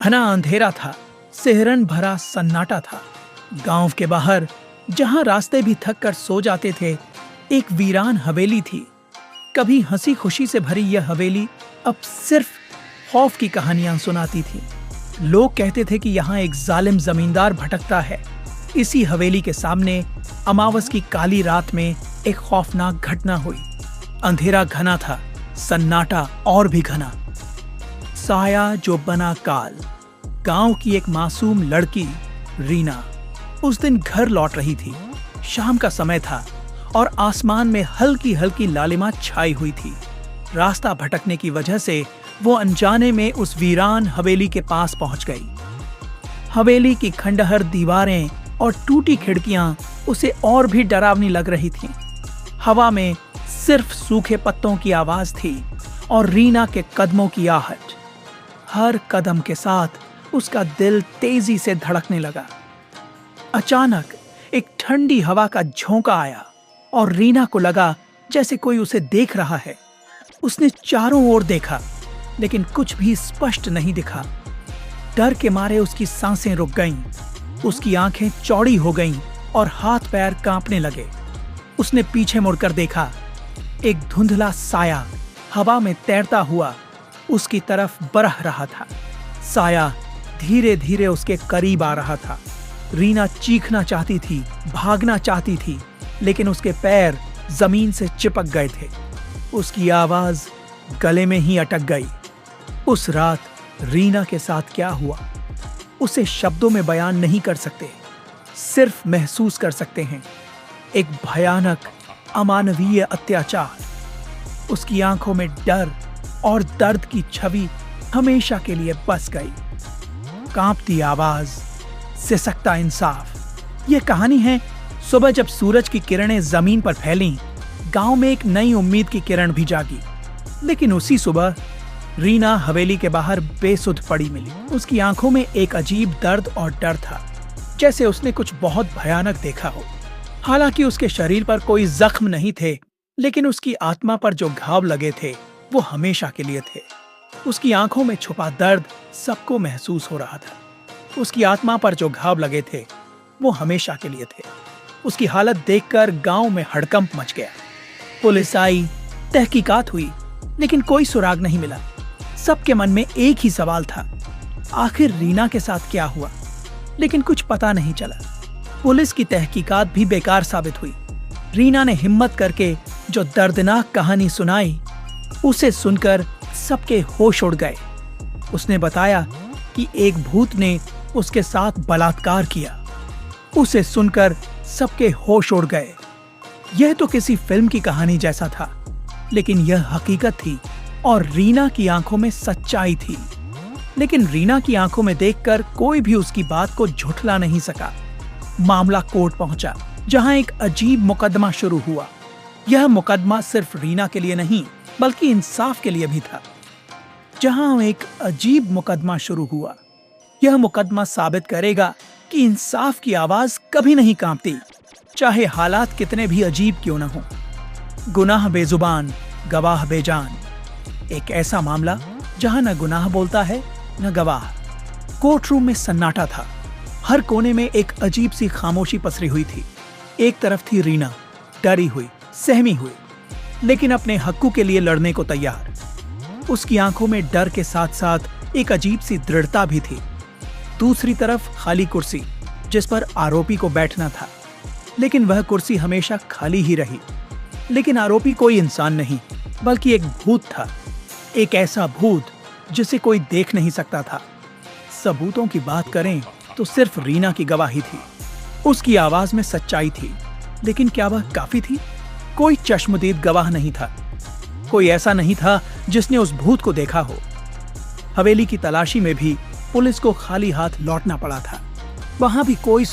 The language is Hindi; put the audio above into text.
घना अंधेरा था, सिहरन भरा सन्नाटा था। गांव के बाहर, जहां रास्ते भी थक कर सो जाते थे, एक वीरान हवेली थी। कभी हंसी खुशी से भरी यह हवेली अब सिर्फ खौफ की कहानियां सुनाती थी। लोग कहते थे कि यहाँ एक जालिम जमींदार भटकता है। इसी हवेली के सामने अमावस की काली रात में एक खौफनाक घटना हुई। अंधेरा घना था, सन्नाटा और भी घना। साया जो बना काल। गांव की एक मासूम लड़की रीना उस दिन घर लौट रही थी। शाम का समय था और आसमान में हल्की हल्की लालिमा छाई हुई थी। रास्ता भटकने की वजह से वो अनजाने में उस वीरान हवेली के पास पहुंच गई। हवेली की खंडहर दीवारें और टूटी खिड़कियां उसे और भी डरावनी लग रही थीं। हवा में सिर्फ सूखे पत्तों की आवाज थी और रीना के कदमों की आहट। हर कदम के साथ उसका दिल तेजी से धड़कने लगा। अचानक एक ठंडी हवा का झोंका आया और रीना को लगा जैसे कोई उसे देख रहा है। उसने चारों ओर देखा, लेकिन कुछ भी स्पष्ट नहीं दिखा। डर के मारे उसकी सांसें रुक गईं, उसकी आंखें चौड़ी हो गईं और हाथ पैर कांपने लगे। उसने पीछे मुड़कर देखा। एक धुंधला साया हवा में तैरता हुआ उसकी तरफ बढ़ रहा था। साया धीरे धीरे उसके करीब आ रहा था। रीना चीखना चाहती थी, भागना चाहती थी, लेकिन उसके पैर जमीन से चिपक गए थे। उसकी आवाज गले में ही अटक गई। उस रात रीना के साथ क्या हुआ, उसे शब्दों में बयान नहीं कर सकते, सिर्फ महसूस कर सकते हैं। एक भयानक, अमानवीय अत्याचार। उसकी आंखों में डर और दर्द की छवि हमेशा के लिए बस गई। कांपती आवाज, सिसकता इंसाफ। यह कहानी है सुबह जब सूरज की किरणें जमीन पर फैलीं, गांव में एक नई उम्मीद की किरण भी जागी। लेकिन उसी सुबह रीना हवेली के बाहर बेसुध पड़ी मिली। उसकी आंखों में एक अजीब दर्द और डर था, जैसे उसने कुछ बहुत भयानक देखा हो। हालांकि उसके शरीर पर कोई जख्म नहीं थे, लेकिन उसकी आत्मा पर जो घाव लगे थे वो हमेशा के लिए थे। उसकी आंखों में छुपा दर्द सबको महसूस हो रहा था। उसकी आत्मा पर जो घाव लगे थे वो हमेशा के लिए थे। उसकी हालत देखकर गांव में हड़कंप मच गया। पुलिस आई, तहकीकात हुई, लेकिन कोई सुराग नहीं मिला। सबके मन में एक ही सवाल था, आखिर रीना के साथ क्या हुआ? लेकिन कुछ पता नहीं चला। पुलिस की तहकीकात भी बेकार साबित हुई। रीना ने हिम्मत करके जो दर्दनाक कहानी सुनाई, उसे सुनकर सबके होश उड़ गए। उसने बताया कि एक भूत ने उसके साथ बलात्कार किया। उसे सुनकर सबके होश उड़ गए। यह तो किसी फिल्म की कहानी जैसा था, लेकिन यह हकीकत थी और रीना की आंखों में सच्चाई थी। लेकिन रीना की आंखों में देखकर कोई भी उसकी बात को झुठला नहीं सका। मामला कोर्ट पहुंचा, जहां एक अजीब मुकदमा शुरू हुआ। यह मुकदमा सिर्फ रीना के लिए नहीं, बल्कि इंसाफ के लिए भी था। जहां एक अजीब मुकदमा शुरू हुआ, यह मुकदमा साबित करेगा कि इंसाफ की आवाज कभी नहीं कांपती, चाहे हालात कितने भी अजीब क्यों न हो। गुनाह बेजुबान, गवाह बेजान। एक ऐसा मामला जहां न गुनाह बोलता है न गवाह। कोर्ट रूम में सन्नाटा था। हर कोने में एक अजीब सी खामोशी पसरी हुई थी। एक तरफ थी रीना, डरी हुई, सहमी हुई, लेकिन अपने हक्कों के लिए लड़ने को तैयार। उसकी आंखों में डर के साथ साथ एक अजीब सी दृढ़ता भी थी। दूसरी तरफ खाली कुर्सी, जिस पर आरोपी को बैठना था, लेकिन वह कुर्सी हमेशा खाली ही रही। लेकिन आरोपी कोई इंसान नहीं, बल्कि एक भूत था। एक ऐसा भूत जिसे कोई देख नहीं सकता था। सबूतों की बात करें तो सिर्फ रीना की गवाही थी। उसकी आवाज में सच्चाई थी, लेकिन क्या वह काफी थी? कोई चश्मदीद गवाह नहीं था। कोई ऐसा नहीं था जिसने उस भूत को देखा हो। हवेली की तलाशी में भी पुलिस को खाली हाथ लौटना पड़ा था। वहां भी कोई